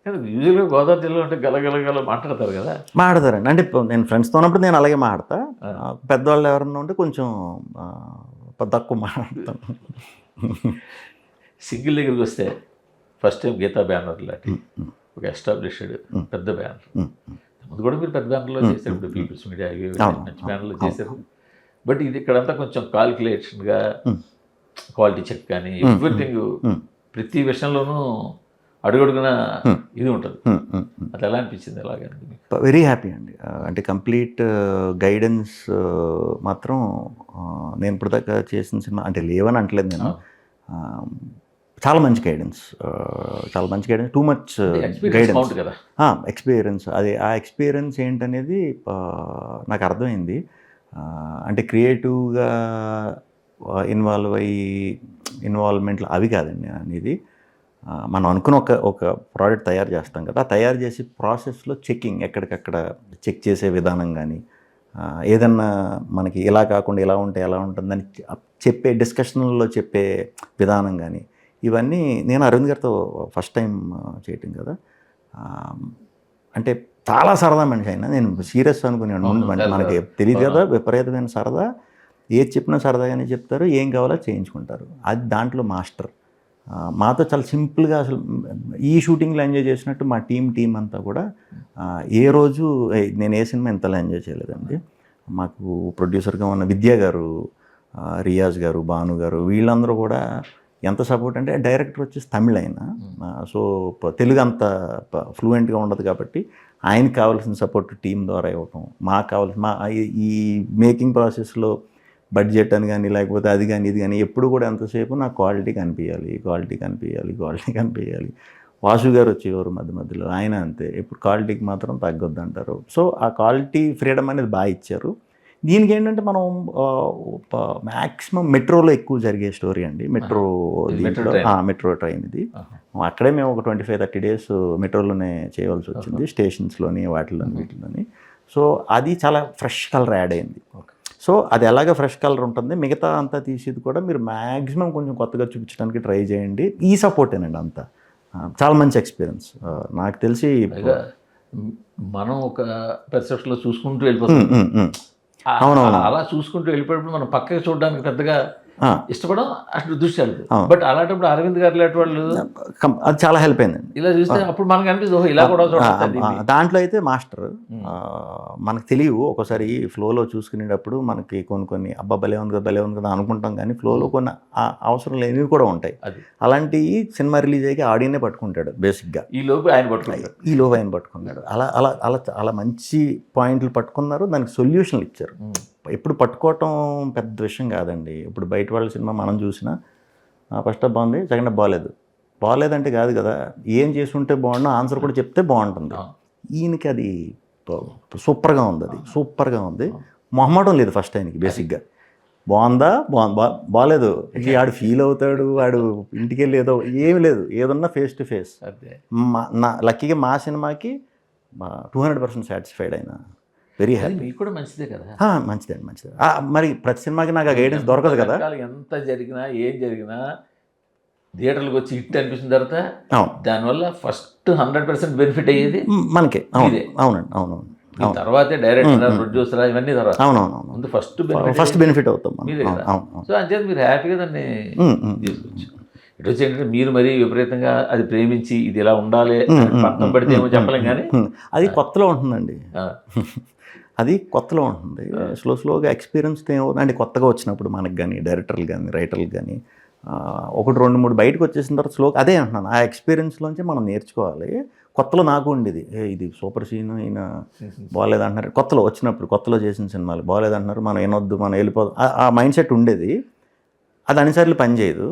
యూజువల్గా గోదావరి జిల్లా అంటే గలగలగల మాట్లాడతారు కదా. మాట్లాడతారండి. అంటే నేను ఫ్రెండ్స్తో ఉన్నప్పుడు నేను అలాగే మాట్లాడతా. పెద్దవాళ్ళు ఎవరన్నా ఉంటే కొంచెం తక్కువ మాట్లాడతాను. సింగిల్ దగ్గరికి వస్తే ఫస్ట్ టైం గీతా బ్యానర్ లాంటి ఒక ఎస్టాబ్లిష్డ్ పెద్ద బ్యానర్, ముందు కూడా మీరు పెద్ద బ్యానర్లో చేశారు, ఇప్పుడు పీపుల్స్ మీడియా మంచి బ్యానర్లో చేశారు. బట్ ఇది ఇక్కడంతా కొంచెం కాల్కులేషన్గా క్వాలిటీ చెక్ కానీ ఎవ్రీథింగ్ ప్రతి విషయంలోనూ అడుగడుగున ఇది ఉంటుంది. అది ఎలా అనిపించింది? ఎలాగండి? వెరీ హ్యాపీ అండి. అంటే కంప్లీట్ గైడెన్స్ మాత్రం నేను ఇప్పటిదాకా చేసిన సినిమా అంటే లేవని అంటలేదు నేను. చాలా మంచి గైడెన్స్, చాలా మంచి గైడెన్స్, టూ మచ్ గైడెన్స్ కదా, ఎక్స్పీరియన్స్. అది ఆ ఎక్స్పీరియన్స్ ఏంటనేది నాకు అర్థమైంది. అంటే క్రియేటివ్గా ఇన్వాల్వ్మెంట్లు అవి కాదండి అనేది. మనం అనుకున్న ఒక ప్రోడక్ట్ తయారు చేస్తాం కదా, తయారు చేసి ప్రాసెస్లో చెక్కింగ్, ఎక్కడికక్కడ చెక్ చేసే విధానం కానీ, ఏదన్నా మనకి ఇలా కాకుండా ఇలా ఉంటే ఎలా ఉంటుందని చెప్పే డిస్కషన్లో చెప్పే విధానం కానీ, ఇవన్నీ నేను అరవింద్ గారితో ఫస్ట్ టైం చేయటం కదా. అంటే చాలా సరదా మనిషి అయినా, నేను సీరియస్ అనుకున్నాను. మనకి తెలియదు కదా, విపరీతమైన సరదా. ఏది చెప్పినా సరదాగానే చెప్తారు, ఏం కావాలో చేయించుకుంటారు. అది దాంట్లో మాస్టర్. మాతో చాలా సింపుల్గా అసలు ఈ షూటింగ్లో ఎంజాయ్ చేసినట్టు మా టీం అంతా కూడా ఏ రోజు నేను ఏ సినిమా ఇంతలా ఎంజాయ్ చేయలేదండి. మాకు ప్రొడ్యూసర్గా ఉన్న విద్యా గారు, రియాజ్ గారు, భాను గారు, వీళ్ళందరూ కూడా ఎంత సపోర్ట్ అంటే, డైరెక్టర్ వచ్చేసి తమిళ ఆయన, సో తెలుగు అంత ఫ్లూయెంట్గా ఉండదు కాబట్టి ఆయనకి కావాల్సిన సపోర్ట్ టీం ద్వారా ఇవ్వటం, మాకు కావాల్సిన ఈ మేకింగ్ ప్రాసెస్లో బడ్జెట్ అని కానీ, లేకపోతే అది కానీ ఇది కానీ, ఎప్పుడు కూడా ఎంతసేపు నాకు క్వాలిటీ కనిపించాలి. వాసు గారు వచ్చేవారు మధ్యలో, ఆయన అంతే, ఎప్పుడు క్వాలిటీకి మాత్రం తగ్గొద్దు అంటారు. సో ఆ క్వాలిటీ ఫ్రీడమ్ అనేది బాగా ఇచ్చారు. దీనికి ఏంటంటే మనం మ్యాక్సిమం మెట్రోలో ఎక్కువ జరిగే స్టోరీ అండి. మెట్రో ట్రైన్ ఇది. అక్కడే మేము ఒక 25-30 days మెట్రోలోనే చేయవలసి వచ్చింది, స్టేషన్స్లోని వీటిలోని. సో అది చాలా ఫ్రెష్ కలర్ యాడ్ అయింది. సో అది ఎలాగ ఫ్రెష్ కలర్ ఉంటుంది, మిగతా అంతా తీసేది కూడా మీరు మ్యాక్సిమం కొంచెం కొత్తగా చూపించడానికి ట్రై చేయండి. ఈ సపోర్టేనండి అంతా. చాలా మంచి ఎక్స్పీరియన్స్. నాకు తెలిసి మనం ఒక పెర్సెప్షన్లో చూసుకుంటూ వెళ్ళిపోతాం. అవునవును, అలా చూసుకుంటూ వెళ్ళిపోయినప్పుడు మనం పక్కకి చూడడానికి పెద్దగా ఇష్టపడం, అసలు దృష్టి వెళ్తుంది. బట్ అలాంటప్పుడు అరవింద్ గారు లాంటి వాళ్ళు అది చాలా హెల్ప్ అయిందండి. ఇలా చూస్తే అప్పుడు మనకు అనిపిస్తుంది ఇలా కూడా చూడాలి. దాంట్లో అయితే మాస్టర్ మనకు తెలియవు, ఒకసారి ఫ్లోలో చూసుకునేటప్పుడు మనకి కొన్ని అబ్బా భలే ఉంది కదా అనుకుంటాం, కానీ ఫ్లోలో కొన్ని అవసరం లేనివి కూడా ఉంటాయి. అలాంటివి సినిమా రిలీజ్ అయ్యి ఆడియన్నే పట్టుకుంటాడు బేసిక్గా. ఈ లోపు ఆయన పట్టుకున్నాడు. అలా మంచి పాయింట్లు పట్టుకున్నారు, దానికి సొల్యూషన్లు ఇచ్చారు. ఎప్పుడు పట్టుకోవటం పెద్ద విషయం కాదండి. ఇప్పుడు బయట వాళ్ళ సినిమా మనం చూసినా ఫస్ట్ హాఫ్ బాగుంది, సెకండ్ హాఫ్ బాగాలేదంటే కాదు కదా, ఏం చేసి ఉంటే బాగుండో ఆన్సర్ కూడా చెప్తే బాగుంటుంది. ఈయనకి అది సూపర్గా ఉంది. మొహమాటం లేదు ఫస్ట్ ఆయనకి. బేసిక్గా బాగాలేదు ఆడు ఫీల్ అవుతాడు, వాడు ఇంటికి వెళ్ళి ఏమి లేదు, ఏదన్నా ఫేస్ టు ఫేస్. లక్కీగా మా సినిమాకి 200% సాటిస్ఫైడ్ అయినా. Very happy. మీకు కూడా మంచిదే కదా. మంచిదే. మరి ప్రతి సినిమాకి నాకు ఆ గైడెన్స్ దొరకదు కదా. ఎంత జరిగినా ఏం జరిగినా థియేటర్లకు వచ్చి హిట్ అనిపించిన తర్వాత దానివల్ల ఫస్ట్ 100% బెనిఫిట్ అయ్యేది మనకే. అవునండి. తర్వాతే డైరెక్టర్, ప్రొడ్యూసర్ ఇవన్నీ తర్వాత. అవునవును, ముందు ఫస్ట్ బెనిఫిట్ అవుతాం మీదే కదా. సో అంచేది మీరు హ్యాపీగా దాన్ని తీసుకోవచ్చు. ఇటు వచ్చి ఏంటంటే మీరు మరీ విపరీతంగా అది ప్రేమించి ఇది ఇలా ఉండాలి పట్టం పడితే ఏమో చెప్పలేం, కానీ అది కొత్తలో ఉంటుందండి. అది కొత్తలో ఉంటుంది. స్లోగా ఎక్స్పీరియన్స్ అంటే కొత్తగా వచ్చినప్పుడు మనకు కానీ, డైరెక్టర్లు కానీ, రైటర్లు కానీ 1-2-3 బయటకు వచ్చేసిన తర్వాత స్లోగా అదే అంటున్నాను, ఆ ఎక్స్పీరియన్స్లోంచి మనం నేర్చుకోవాలి. కొత్తలో నాకు ఉండేది, ఇది సూపర్ సీన్, ఈయన బాగాలేదంటున్నారు. కొత్తలో చేసిన సినిమాలు బాగాలేదంటున్నారు, మనం వినొద్దు, మనం వెళ్ళిపోదాం, ఆ మైండ్ సెట్ ఉండేది. అది అన్నిసార్లు పనిచేయదు.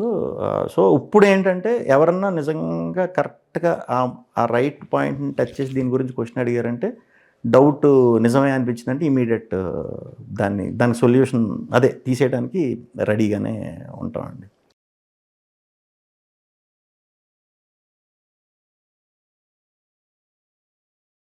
సో ఇప్పుడు ఏంటంటే ఎవరన్నా నిజంగా కరెక్ట్గా ఆ రైట్ పాయింట్ని టచ్ చేసి దీని గురించి క్వశ్చన్ అడిగారంటే, డౌట్ నిజమే అనిపించిందంటే ఇమీడియట్ దానికి సొల్యూషన్ తీసేయడానికి రెడీగానే ఉంటామండి.